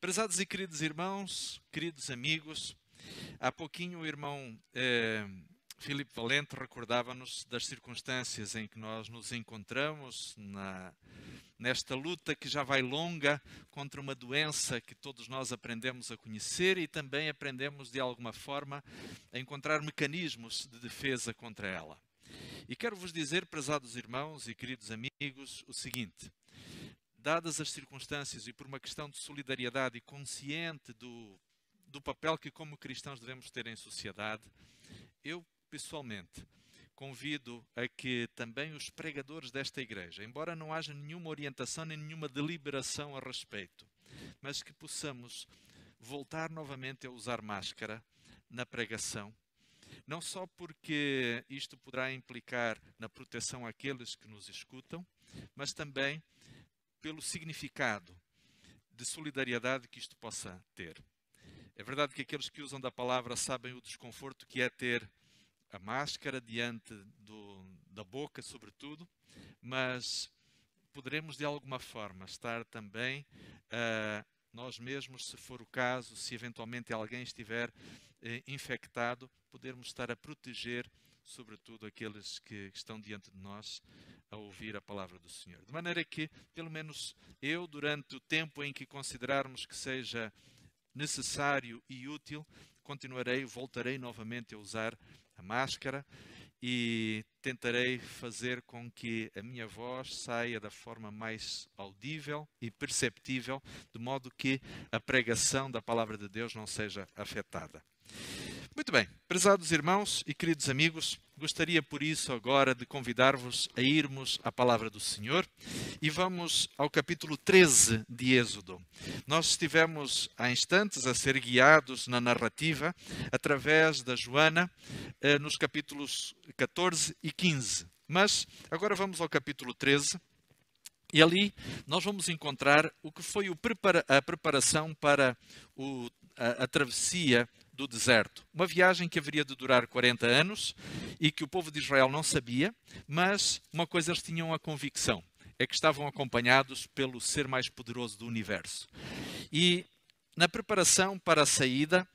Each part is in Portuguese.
Prezados e queridos irmãos, queridos amigos, há pouquinho o irmão Filipe Valente recordava-nos das circunstâncias em que nós nos encontramos nesta luta que já vai longa contra uma doença que todos nós aprendemos a conhecer e também aprendemos de alguma forma a encontrar mecanismos de defesa contra ela. E quero vos dizer, prezados irmãos e queridos amigos, o seguinte: dadas as circunstâncias e por uma questão de solidariedade e consciente do papel que como cristãos devemos ter em sociedade, eu pessoalmente convido a que também os pregadores desta igreja, embora não haja nenhuma orientação nem nenhuma deliberação a respeito, mas que possamos voltar novamente a usar máscara na pregação, não só porque isto poderá implicar na proteção àqueles que nos escutam, mas também pelo significado de solidariedade que isto possa ter. É verdade que aqueles que usam da palavra sabem o desconforto que é ter a máscara diante da boca, sobretudo, mas poderemos de alguma forma estar também nós mesmos, se for o caso, se eventualmente alguém estiver infectado, podermos estar a proteger sobretudo aqueles que estão diante de nós a ouvir a palavra do Senhor. De maneira que, pelo menos eu, durante o tempo em que considerarmos que seja necessário e útil, voltarei novamente a usar a máscara e tentarei fazer com que a minha voz saia da forma mais audível e perceptível, de modo que a pregação da palavra de Deus não seja afetada. Muito bem, prezados irmãos e queridos amigos, gostaria por isso agora de convidar-vos a irmos à palavra do Senhor e vamos ao capítulo 13 de Êxodo. Nós estivemos há instantes a ser guiados na narrativa através da Joana nos capítulos 14 e 15. Mas agora vamos ao capítulo 13 e ali nós vamos encontrar o que foi a preparação para a travessia do deserto. Uma viagem que haveria de durar 40 anos e que o povo de Israel não sabia, mas uma coisa eles tinham a convicção, é que estavam acompanhados pelo ser mais poderoso do universo. E na preparação para a saída,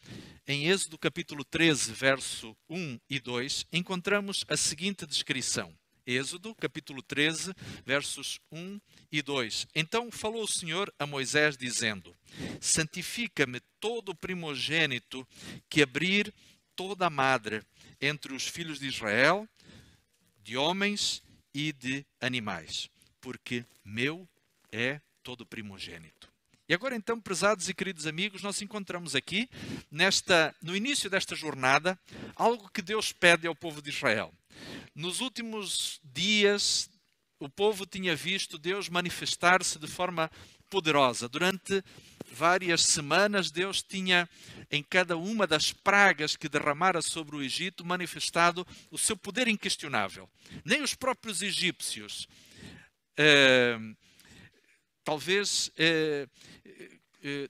em Êxodo capítulo 13, verso 1 e 2, encontramos a seguinte descrição. Êxodo, capítulo 13, versos 1 e 2. Então falou o Senhor a Moisés, dizendo: santifica-me todo o primogênito que abrir toda a madre entre os filhos de Israel, de homens e de animais, porque meu é todo o primogênito. E agora então, prezados e queridos amigos, nós encontramos aqui, no início desta jornada, algo que Deus pede ao povo de Israel. Nos últimos dias, o povo tinha visto Deus manifestar-se de forma poderosa. Durante várias semanas, Deus tinha, em cada uma das pragas que derramara sobre o Egito, manifestado o seu poder inquestionável. Nem os próprios egípcios, talvez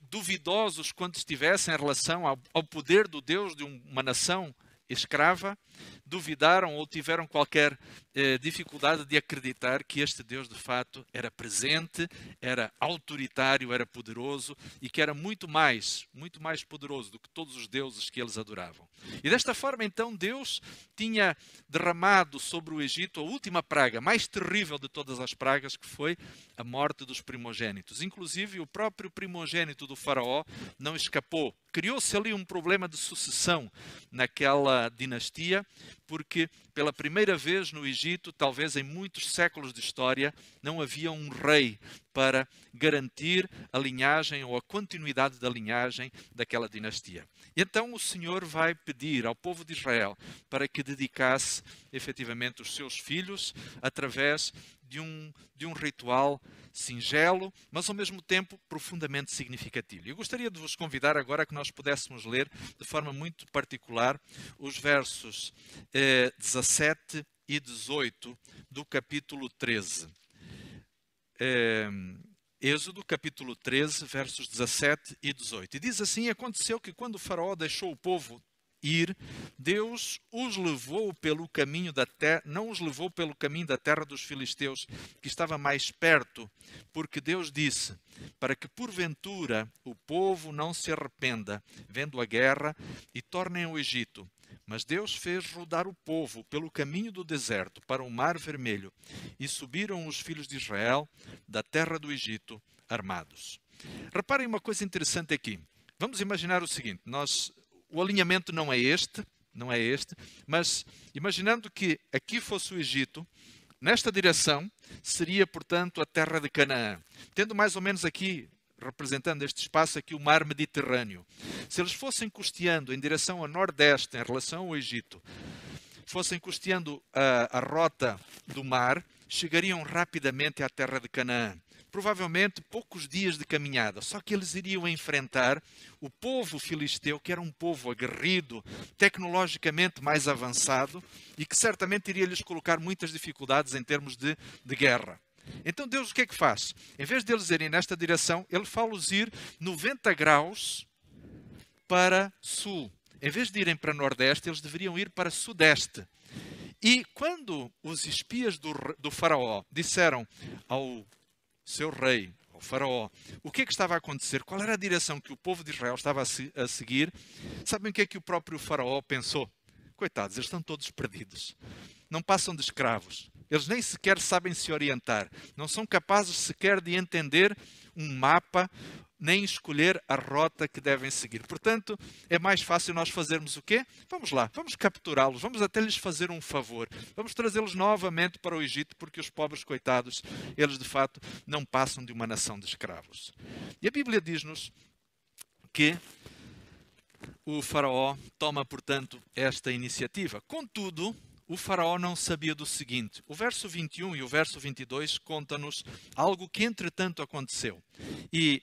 duvidosos quando estivessem em relação ao poder do Deus de uma nação escrava, duvidaram ou tiveram qualquer dificuldade de acreditar que este Deus de fato era presente, era autoritário, era poderoso e que era muito mais poderoso do que todos os deuses que eles adoravam. E desta forma então Deus tinha derramado sobre o Egito a última praga, mais terrível de todas as pragas, que foi a morte dos primogênitos. Inclusive o próprio primogênito do faraó não escapou. Criou-se ali um problema de sucessão naquela dinastia, porque pela primeira vez no Egito, talvez em muitos séculos de história, não havia um rei para garantir a linhagem ou a continuidade da linhagem daquela dinastia. E então o Senhor vai pedir ao povo de Israel para que dedicasse efetivamente os seus filhos através de um ritual singelo, mas ao mesmo tempo profundamente significativo. Eu gostaria de vos convidar agora a que nós pudéssemos ler de forma muito particular os versos 17 e 18 do capítulo 13. Êxodo, capítulo 13, versos 17 e 18. E diz assim: aconteceu que quando o faraó deixou o povo ir, Deus os levou pelo caminho da terra, não os levou pelo caminho da terra dos filisteus, que estava mais perto, porque Deus disse, para que porventura o povo não se arrependa, vendo a guerra, e tornem ao Egito. Mas Deus fez rodar o povo pelo caminho do deserto, para o Mar Vermelho, e subiram os filhos de Israel da terra do Egito, armados. Reparem uma coisa interessante aqui. Vamos imaginar o seguinte, o alinhamento não é este, mas imaginando que aqui fosse o Egito, nesta direção seria, portanto, a terra de Canaã. Tendo mais ou menos aqui, representando este espaço aqui, o mar Mediterrâneo. Se eles fossem costeando em direção a nordeste, em relação ao Egito, fossem costeando a rota do mar, chegariam rapidamente à terra de Canaã. Provavelmente poucos dias de caminhada, só que eles iriam enfrentar o povo filisteu, que era um povo aguerrido, tecnologicamente mais avançado e que certamente iria lhes colocar muitas dificuldades em termos de guerra. Então Deus o que é que faz? Em vez de eles irem nesta direção, Ele faz-los ir 90 graus para sul. Em vez de irem para nordeste, eles deveriam ir para sudeste. E quando os espias do faraó disseram ao seu rei, ao faraó, o que é que estava a acontecer? Qual era a direção que o povo de Israel estava a seguir? Sabem o que é que o próprio faraó pensou? Coitados, eles estão todos perdidos. Não passam de escravos. Eles nem sequer sabem se orientar. Não são capazes sequer de entender um mapa, nem escolher a rota que devem seguir. Portanto, é mais fácil nós fazermos o quê? Vamos lá, vamos capturá-los, vamos até lhes fazer um favor. Vamos trazê-los novamente para o Egito, porque os pobres coitados, eles de fato não passam de uma nação de escravos. E a Bíblia diz-nos que o faraó toma, portanto, esta iniciativa. Contudo, o faraó não sabia do seguinte. O verso 21 e o verso 22 contam-nos algo que entretanto aconteceu. E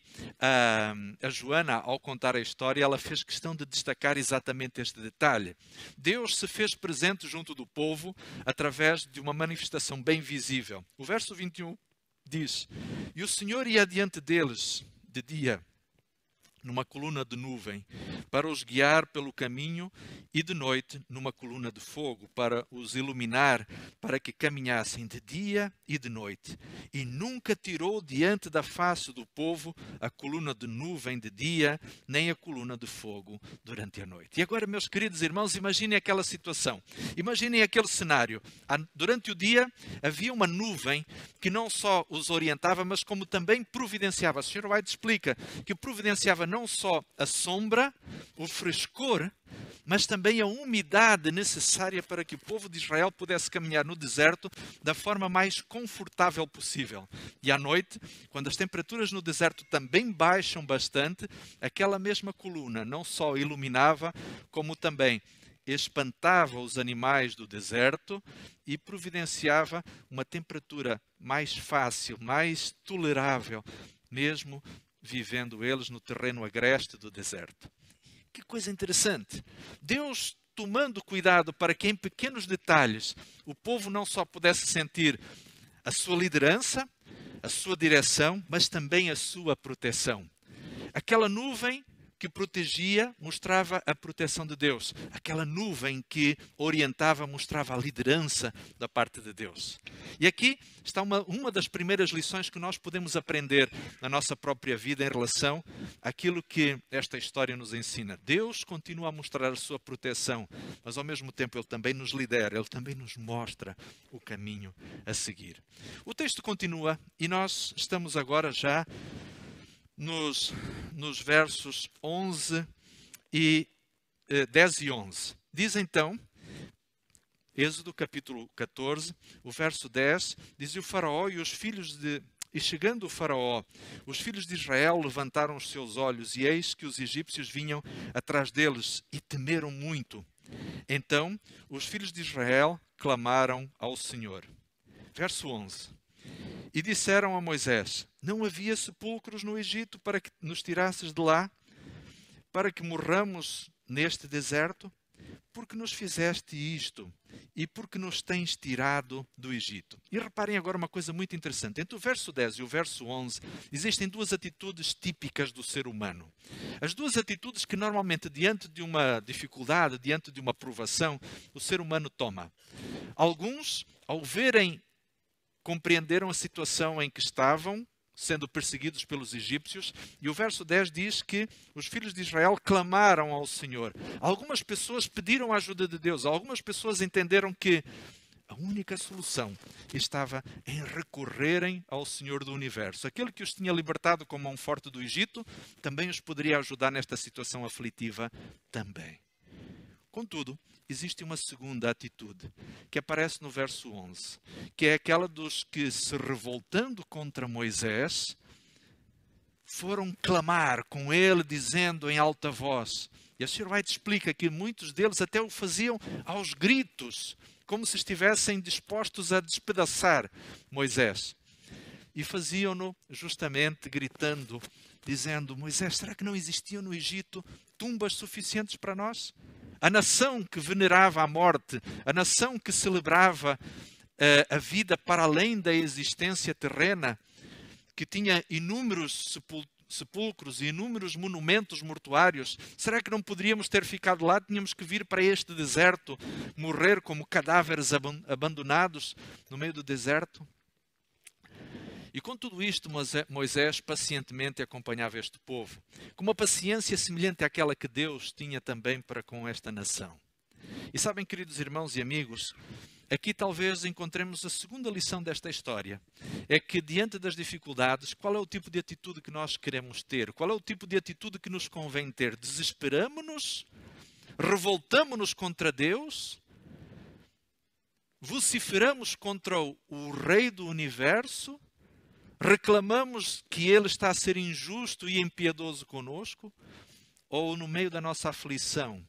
a Joana, ao contar a história, ela fez questão de destacar exatamente este detalhe. Deus se fez presente junto do povo através de uma manifestação bem visível. O verso 21 diz, e o Senhor ia adiante deles de dia, numa coluna de nuvem, para os guiar pelo caminho, e de noite numa coluna de fogo, para os iluminar, para que caminhassem de dia e de noite. E nunca tirou diante da face do povo a coluna de nuvem de dia, nem a coluna de fogo durante a noite. E agora, meus queridos irmãos, imaginem aquela situação. Imaginem aquele cenário. Durante o dia havia uma nuvem que não só os orientava, mas como também providenciava. O Sr. White explica que providenciava não só a sombra, o frescor, mas também a umidade necessária para que o povo de Israel pudesse caminhar no deserto da forma mais confortável possível. E à noite, quando as temperaturas no deserto também baixam bastante, aquela mesma coluna não só iluminava, como também espantava os animais do deserto e providenciava uma temperatura mais fácil, mais tolerável, mesmo vivendo eles no terreno agreste do deserto. Que coisa interessante! Deus tomando cuidado para que em pequenos detalhes o povo não só pudesse sentir a sua liderança, a sua direção, mas também a sua proteção. Aquela nuvem que protegia mostrava a proteção de Deus. Aquela nuvem que orientava mostrava a liderança da parte de Deus. E aqui está uma das primeiras lições que nós podemos aprender na nossa própria vida em relação àquilo que esta história nos ensina. Deus continua a mostrar a sua proteção, mas ao mesmo tempo Ele também nos lidera, Ele também nos mostra o caminho a seguir. O texto continua e nós estamos agora já nos versos 11 e 10 e 11. Diz então, Êxodo capítulo 14, o verso 10, diz, o faraó e os filhos de... E chegando o faraó, os filhos de Israel levantaram os seus olhos, e eis que os egípcios vinham atrás deles, e temeram muito. Então os filhos de Israel clamaram ao Senhor. Verso 11. E disseram a Moisés, não havia sepulcros no Egito para que nos tirasses de lá, para que morramos neste deserto? porque nos fizeste isto e porque nos tens tirado do Egito. E reparem agora uma coisa muito interessante. Entre o verso 10 e o verso 11, existem duas atitudes típicas do ser humano. As duas atitudes que normalmente, diante de uma dificuldade, diante de uma provação, o ser humano toma. Alguns, ao verem, compreenderam a situação em que estavam, sendo perseguidos pelos egípcios, e o verso 10 diz que os filhos de Israel clamaram ao Senhor. Algumas pessoas pediram a ajuda de Deus, algumas pessoas entenderam que a única solução estava em recorrerem ao Senhor do Universo. Aquele que os tinha libertado com mão forte do Egito, também os poderia ajudar nesta situação aflitiva também. Contudo, existe uma segunda atitude, que aparece no verso 11, que é aquela dos que, se revoltando contra Moisés, foram clamar com ele, dizendo em alta voz. E a Sr. White explica que muitos deles até o faziam aos gritos, como se estivessem dispostos a despedaçar Moisés. E faziam-no justamente gritando, dizendo: Moisés, será que não existiam no Egito tumbas suficientes para nós? A nação que venerava a morte, a nação que celebrava a vida para além da existência terrena, que tinha inúmeros sepulcros e inúmeros monumentos mortuários, será que não poderíamos ter ficado lá? Tínhamos que vir para este deserto, morrer como cadáveres abandonados no meio do deserto? E com tudo isto, Moisés pacientemente acompanhava este povo, com uma paciência semelhante àquela que Deus tinha também para com esta nação. E sabem, queridos irmãos e amigos, aqui talvez encontremos a segunda lição desta história. É que diante das dificuldades, qual é o tipo de atitude que nós queremos ter? Qual é o tipo de atitude que nos convém ter? Desesperamo-nos? Revoltamo-nos contra Deus? Vociferamos contra o Rei do Universo? Reclamamos que Ele está a ser injusto e impiedoso conosco? Ou no meio da nossa aflição,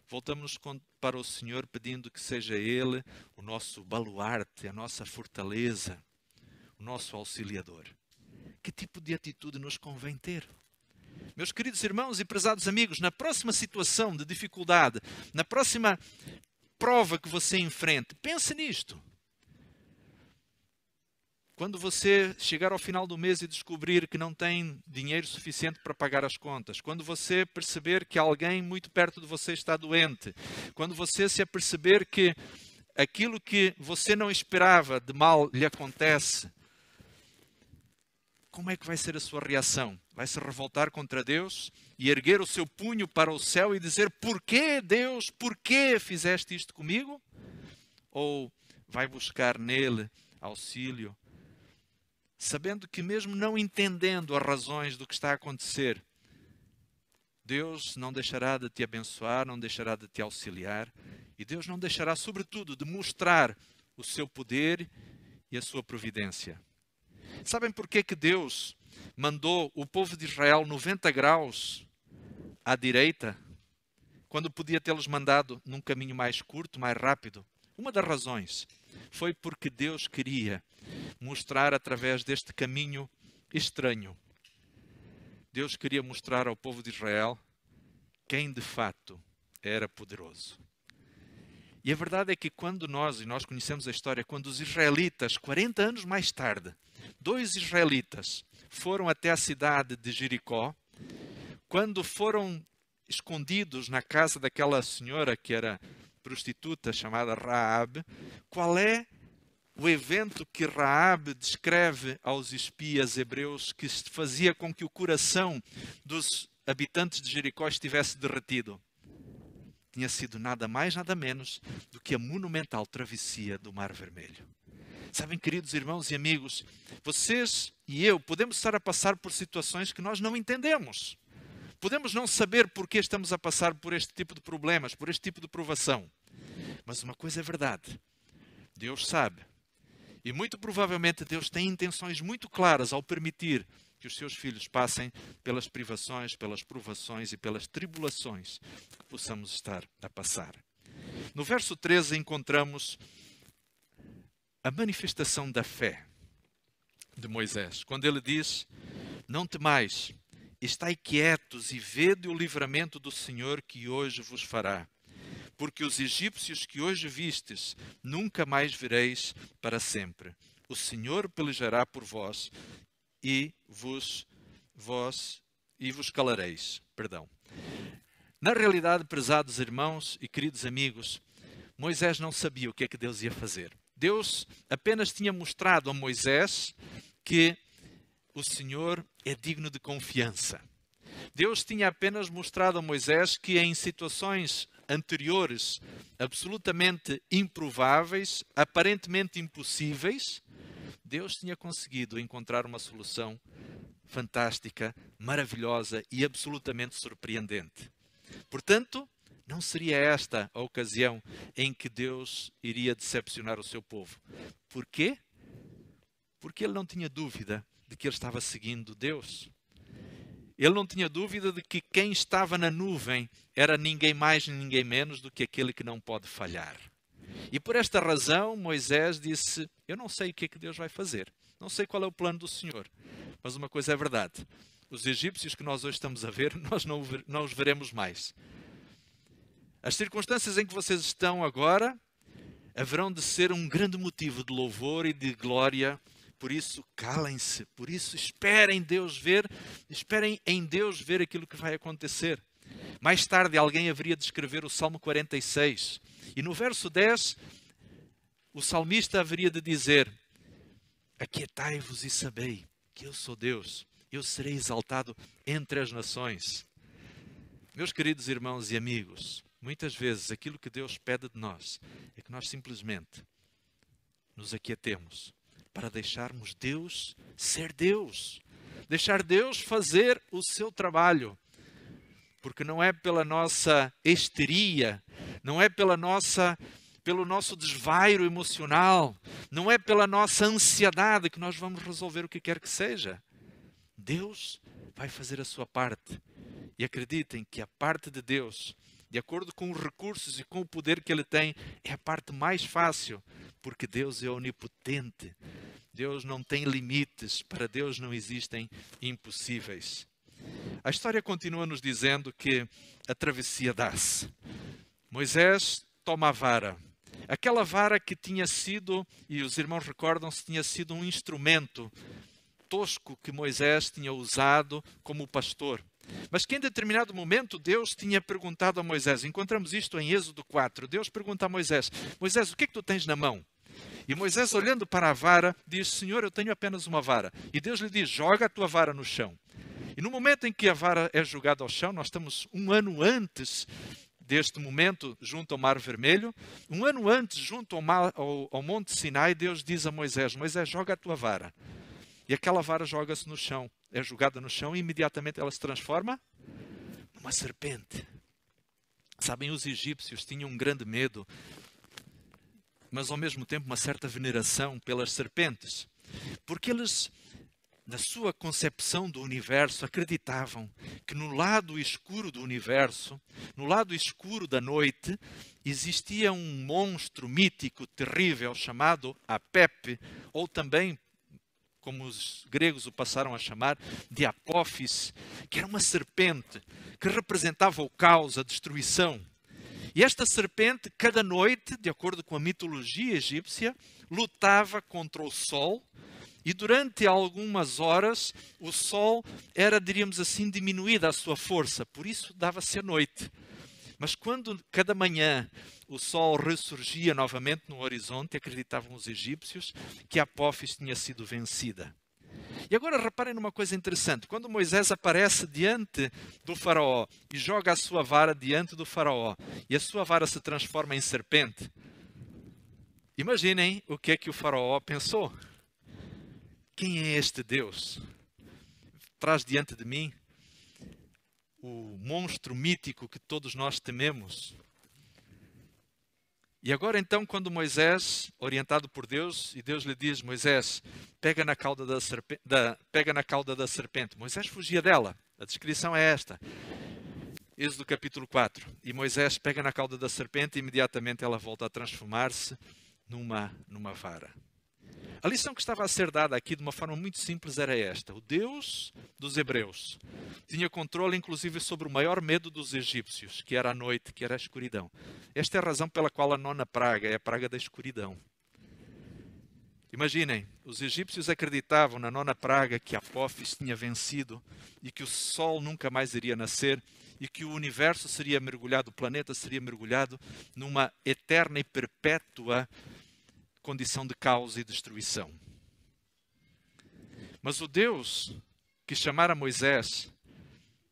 voltamos para o Senhor pedindo que seja Ele o nosso baluarte, a nossa fortaleza, o nosso auxiliador? Que tipo de atitude nos convém ter? Meus queridos irmãos e prezados amigos, na próxima situação de dificuldade, na próxima prova que você enfrente, pense nisto. Quando você chegar ao final do mês e descobrir que não tem dinheiro suficiente para pagar as contas, quando você perceber que alguém muito perto de você está doente, quando você se aperceber que aquilo que você não esperava de mal lhe acontece, como é que vai ser a sua reação? Vai se revoltar contra Deus e erguer o seu punho para o céu e dizer: porquê, Deus, porquê fizeste isto comigo? Ou vai buscar nele auxílio, sabendo que mesmo não entendendo as razões do que está a acontecer, Deus não deixará de te abençoar, não deixará de te auxiliar, e Deus não deixará, sobretudo, de mostrar o seu poder e a sua providência. Sabem porquê que Deus mandou o povo de Israel 90 graus à direita, quando podia tê-los mandado num caminho mais curto, mais rápido? Uma das razões foi porque Deus queria mostrar através deste caminho estranho. Deus queria mostrar ao povo de Israel quem de fato era poderoso. E a verdade é que quando nós conhecemos a história, quando os israelitas, 40 anos mais tarde, 2 israelitas foram até a cidade de Jericó, quando foram escondidos na casa daquela senhora que era prostituta chamada Raabe, qual é o evento que Raabe descreve aos espias hebreus que fazia com que o coração dos habitantes de Jericó estivesse derretido? Tinha sido nada mais, nada menos do que a monumental travessia do Mar Vermelho. Sabem, queridos irmãos e amigos, vocês e eu podemos estar a passar por situações que nós não entendemos. Podemos não saber por que estamos a passar por este tipo de problemas, por este tipo de provação. Mas uma coisa é verdade: Deus sabe. E muito provavelmente Deus tem intenções muito claras ao permitir que os seus filhos passem pelas privações, pelas provações e pelas tribulações que possamos estar a passar. No verso 13 encontramos a manifestação da fé de Moisés, quando ele diz: não temais, estai quietos e vede o livramento do Senhor que hoje vos fará. porque os egípcios que hoje vistes, nunca mais vereis para sempre. O Senhor pelejará por vós e vos calareis. Perdão. Na realidade, prezados irmãos e queridos amigos, Moisés não sabia o que é que Deus ia fazer. Deus apenas tinha mostrado a Moisés que o Senhor é digno de confiança. Deus tinha apenas mostrado a Moisés que em situações anteriores, absolutamente improváveis, aparentemente impossíveis, Deus tinha conseguido encontrar uma solução fantástica, maravilhosa e absolutamente surpreendente. Portanto, não seria esta a ocasião em que Deus iria decepcionar o seu povo. Por quê? Porque ele não tinha dúvida de que ele estava seguindo Deus. Ele não tinha dúvida de que quem estava na nuvem era ninguém mais nem ninguém menos do que aquele que não pode falhar. E por esta razão, Moisés disse, eu não sei o que é que Deus vai fazer. Não sei qual é o plano do Senhor. Mas uma coisa é verdade. Os egípcios que nós hoje estamos a ver, nós não os veremos mais. As circunstâncias em que vocês estão agora haverão de ser um grande motivo de louvor e de glória. Por isso, calem-se. Por isso, esperem em Deus ver aquilo que vai acontecer. Mais tarde, alguém haveria de escrever o Salmo 46. E no verso 10, o salmista haveria de dizer, aquietai-vos e sabei que eu sou Deus. Eu serei exaltado entre as nações. Meus queridos irmãos e amigos, muitas vezes aquilo que Deus pede de nós é que nós simplesmente nos aquietemos para deixarmos Deus ser Deus. Deixar Deus fazer o seu trabalho. Porque não é pela nossa histeria, não é pelo nosso desvairo emocional, não é pela nossa ansiedade que nós vamos resolver o que quer que seja. Deus vai fazer a sua parte. E acreditem que a parte de Deus, de acordo com os recursos e com o poder que Ele tem, é a parte mais fácil, porque Deus é onipotente. Deus não tem limites, para Deus não existem impossíveis. A história continua nos dizendo que a travessia dá-se. Moisés toma a vara. Aquela vara que tinha sido, e os irmãos recordam-se, tinha sido um instrumento tosco que Moisés tinha usado como pastor. Mas que em determinado momento Deus tinha perguntado a Moisés, encontramos isto em Êxodo 4, Deus pergunta a Moisés, Moisés, o que é que tu tens na mão? E Moisés, olhando para a vara, diz, Senhor, eu tenho apenas uma vara. E Deus lhe diz, joga a tua vara no chão. E no momento em que a vara é jogada ao chão, nós estamos um ano antes deste momento, junto ao Mar Vermelho, um ano antes, junto ao Monte Sinai, Deus diz a Moisés, Moisés, joga a tua vara. E aquela vara joga-se no chão, é jogada no chão e imediatamente ela se transforma numa serpente. Sabem, os egípcios tinham um grande medo, mas ao mesmo tempo uma certa veneração pelas serpentes. Porque eles, na sua concepção do universo, acreditavam que no lado escuro do universo, no lado escuro da noite, existia um monstro mítico terrível chamado Apep, ou também, como os gregos o passaram a chamar, de Apófis, que era uma serpente que representava o caos, a destruição. E esta serpente, cada noite, de acordo com a mitologia egípcia, lutava contra o sol, e durante algumas horas o sol era, diríamos assim, diminuída a sua força, por isso dava-se a noite. Mas quando cada manhã o sol ressurgia novamente no horizonte, acreditavam os egípcios que Apófis tinha sido vencida. E agora reparem numa coisa interessante. Quando Moisés aparece diante do faraó e joga a sua vara diante do faraó e a sua vara se transforma em serpente, imaginem o que é que o faraó pensou. Quem é este Deus? Traz diante de mim o monstro mítico que todos nós tememos. E agora então, quando Moisés, orientado por Deus, e Deus lhe diz, Moisés, pega na cauda da serpente. Moisés fugia dela. A descrição é esta. Êxodo capítulo 4. E Moisés pega na cauda da serpente e imediatamente ela volta a transformar-se numa vara. A lição que estava a ser dada aqui de uma forma muito simples era esta. O Deus dos hebreus tinha controle inclusive sobre o maior medo dos egípcios, que era a noite, que era a escuridão. Esta é a razão pela qual a nona praga é a praga da escuridão. Imaginem, os egípcios acreditavam na nona praga que Apófis tinha vencido e que o sol nunca mais iria nascer e que o universo seria mergulhado, o planeta seria mergulhado numa eterna e perpétua condição de caos e destruição. Mas o Deus que chamara Moisés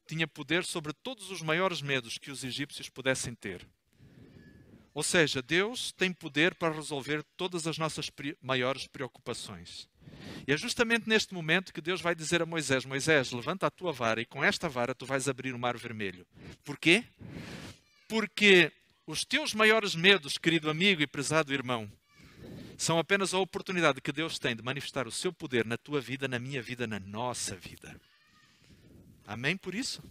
tinha poder sobre todos os maiores medos que os egípcios pudessem ter. Ou seja, Deus tem poder para resolver todas as nossas maiores preocupações. E é justamente neste momento que Deus vai dizer a Moisés: Moisés, levanta a tua vara e com esta vara tu vais abrir o mar vermelho. Porquê? Porque os teus maiores medos, querido amigo e prezado irmão, são apenas a oportunidade que Deus tem de manifestar o seu poder na tua vida, na minha vida, na nossa vida. Amém por isso?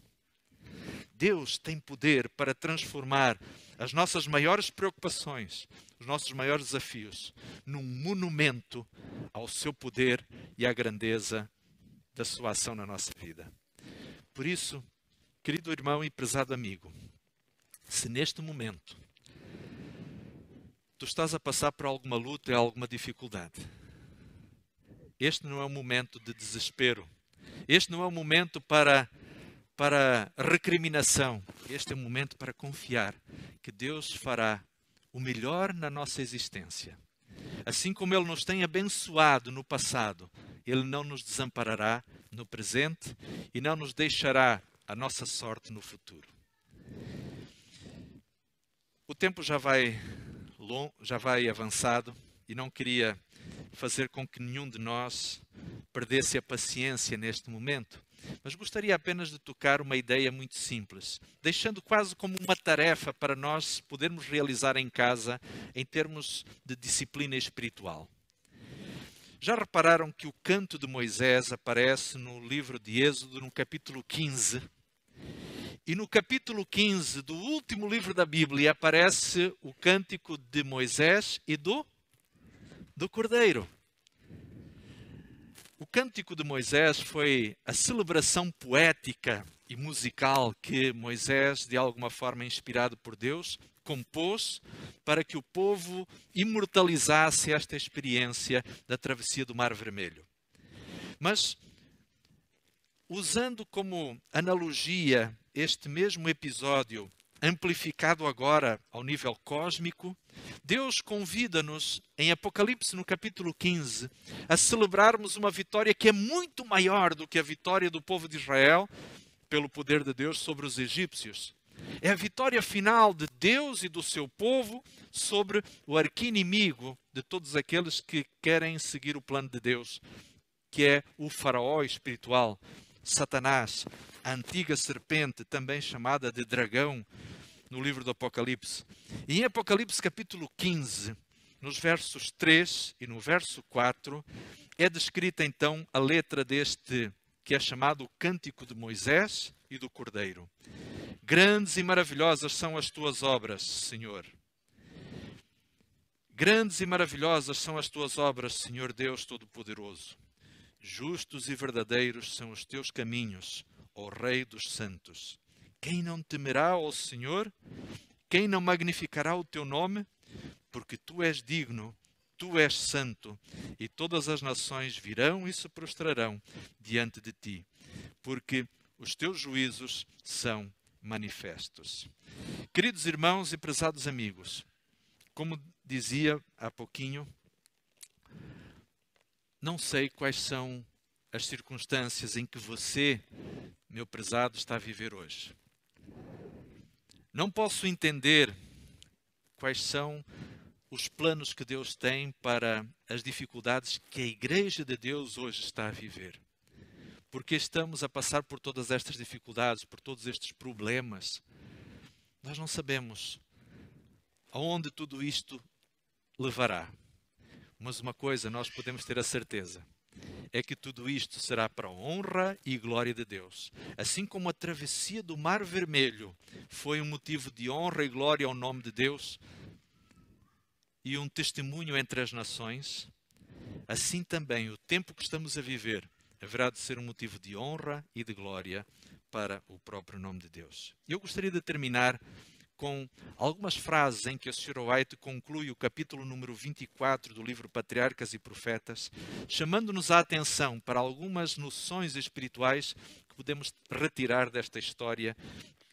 Deus tem poder para transformar as nossas maiores preocupações, os nossos maiores desafios, num monumento ao seu poder e à grandeza da sua ação na nossa vida. Por isso, querido irmão e prezado amigo, se neste momento tu estás a passar por alguma luta e alguma dificuldade, este não é um momento de desespero, este não é um momento para recriminação, este é um momento para confiar que Deus fará o melhor na nossa existência. Assim como Ele nos tem abençoado no passado, Ele não nos desamparará no presente e não nos deixará a nossa sorte no futuro. O tempo já vai avançado e não queria fazer com que nenhum de nós perdesse a paciência neste momento, mas gostaria apenas de tocar uma ideia muito simples, deixando quase como uma tarefa para nós podermos realizar em casa em termos de disciplina espiritual. Já repararam que o canto de Moisés aparece no livro de Êxodo, no capítulo 15? E no capítulo 15 do último livro da Bíblia aparece o cântico de Moisés e do Cordeiro. O cântico de Moisés foi a celebração poética e musical que Moisés, de alguma forma inspirado por Deus, compôs para que o povo imortalizasse esta experiência da travessia do Mar Vermelho. Mas, usando como analogia este mesmo episódio, amplificado agora ao nível cósmico, Deus convida-nos, em Apocalipse, no capítulo 15, a celebrarmos uma vitória que é muito maior do que a vitória do povo de Israel, pelo poder de Deus sobre os egípcios. É a vitória final de Deus e do seu povo sobre o arqui-inimigo de todos aqueles que querem seguir o plano de Deus, que é o faraó espiritual, Satanás, a antiga serpente, também chamada de dragão, no livro do Apocalipse. E em Apocalipse capítulo 15, nos versos 3 e no verso 4, é descrita então a letra deste, que é chamado o Cântico de Moisés e do Cordeiro. Grandes e maravilhosas são as tuas obras, Senhor. Grandes e maravilhosas são as tuas obras, Senhor Deus Todo-Poderoso. Justos e verdadeiros são os teus caminhos, ó Rei dos Santos. Quem não temerá, ó Senhor? Quem não magnificará o teu nome? Porque tu és digno, tu és santo, e todas as nações virão e se prostrarão diante de ti, porque os teus juízos são manifestos. Queridos irmãos e prezados amigos, como dizia há pouquinho, não sei quais são as circunstâncias em que você, meu prezado, está a viver hoje. Não posso entender quais são os planos que Deus tem para as dificuldades que a Igreja de Deus hoje está a viver. Porque estamos a passar por todas estas dificuldades, por todos estes problemas. Nós não sabemos aonde tudo isto levará. Mas uma coisa nós podemos ter a certeza, é que tudo isto será para a honra e glória de Deus. Assim como a travessia do Mar Vermelho foi um motivo de honra e glória ao nome de Deus e um testemunho entre as nações, assim também o tempo que estamos a viver haverá de ser um motivo de honra e de glória para o próprio nome de Deus. Eu gostaria de terminar com algumas frases em que a Sra. White conclui o capítulo número 24 do livro Patriarcas e Profetas, chamando-nos a atenção para algumas noções espirituais que podemos retirar desta história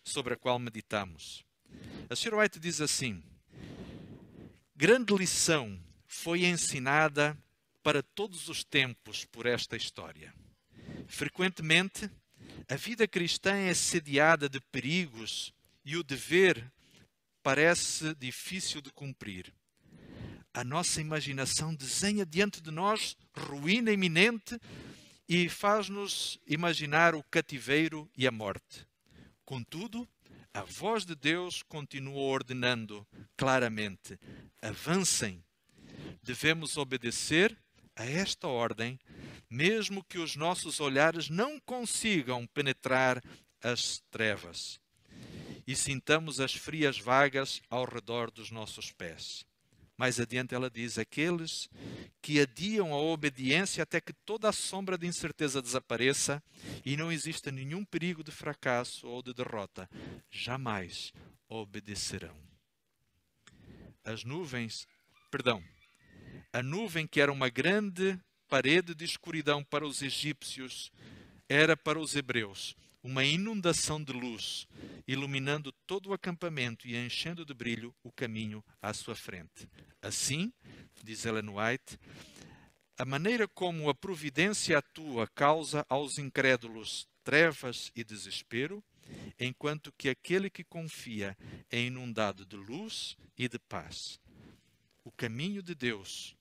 sobre a qual meditamos. A Sra. White diz assim: grande lição foi ensinada para todos os tempos por esta história. Frequentemente, a vida cristã é sediada de perigos e o dever parece difícil de cumprir. A nossa imaginação desenha diante de nós ruína iminente e faz-nos imaginar o cativeiro e a morte. Contudo, a voz de Deus continua ordenando claramente: avancem. Devemos obedecer a esta ordem, mesmo que os nossos olhares não consigam penetrar as trevas e sintamos as frias vagas ao redor dos nossos pés. Mais adiante ela diz: aqueles que adiam a obediência até que toda a sombra de incerteza desapareça e não exista nenhum perigo de fracasso ou de derrota, jamais obedecerão. A nuvem, que era uma grande parede de escuridão para os egípcios, era para os hebreus uma inundação de luz, iluminando todo o acampamento e enchendo de brilho o caminho à sua frente. Assim, diz Ellen White, a maneira como a providência atua causa aos incrédulos trevas e desespero, enquanto que aquele que confia é inundado de luz e de paz. O caminho de Deus,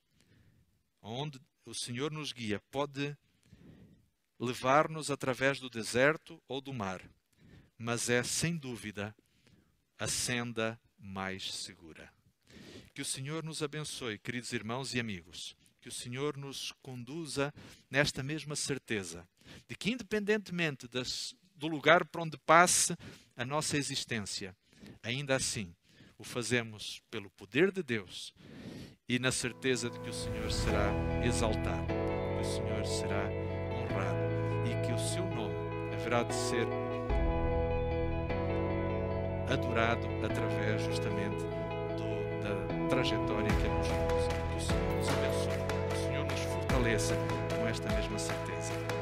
onde o Senhor nos guia, pode levar-nos através do deserto ou do mar, mas é, sem dúvida, a senda mais segura. Que o Senhor nos abençoe, queridos irmãos e amigos. Que o Senhor nos conduza nesta mesma certeza de que, independentemente do lugar por onde passe a nossa existência, ainda assim o fazemos pelo poder de Deus e na certeza de que o Senhor será exaltado, que o Senhor será honrado e que o seu nome haverá de ser adorado através justamente da trajetória que Ele nos conduz. Que o Senhor nos abençoe, que o Senhor nos fortaleça com esta mesma certeza.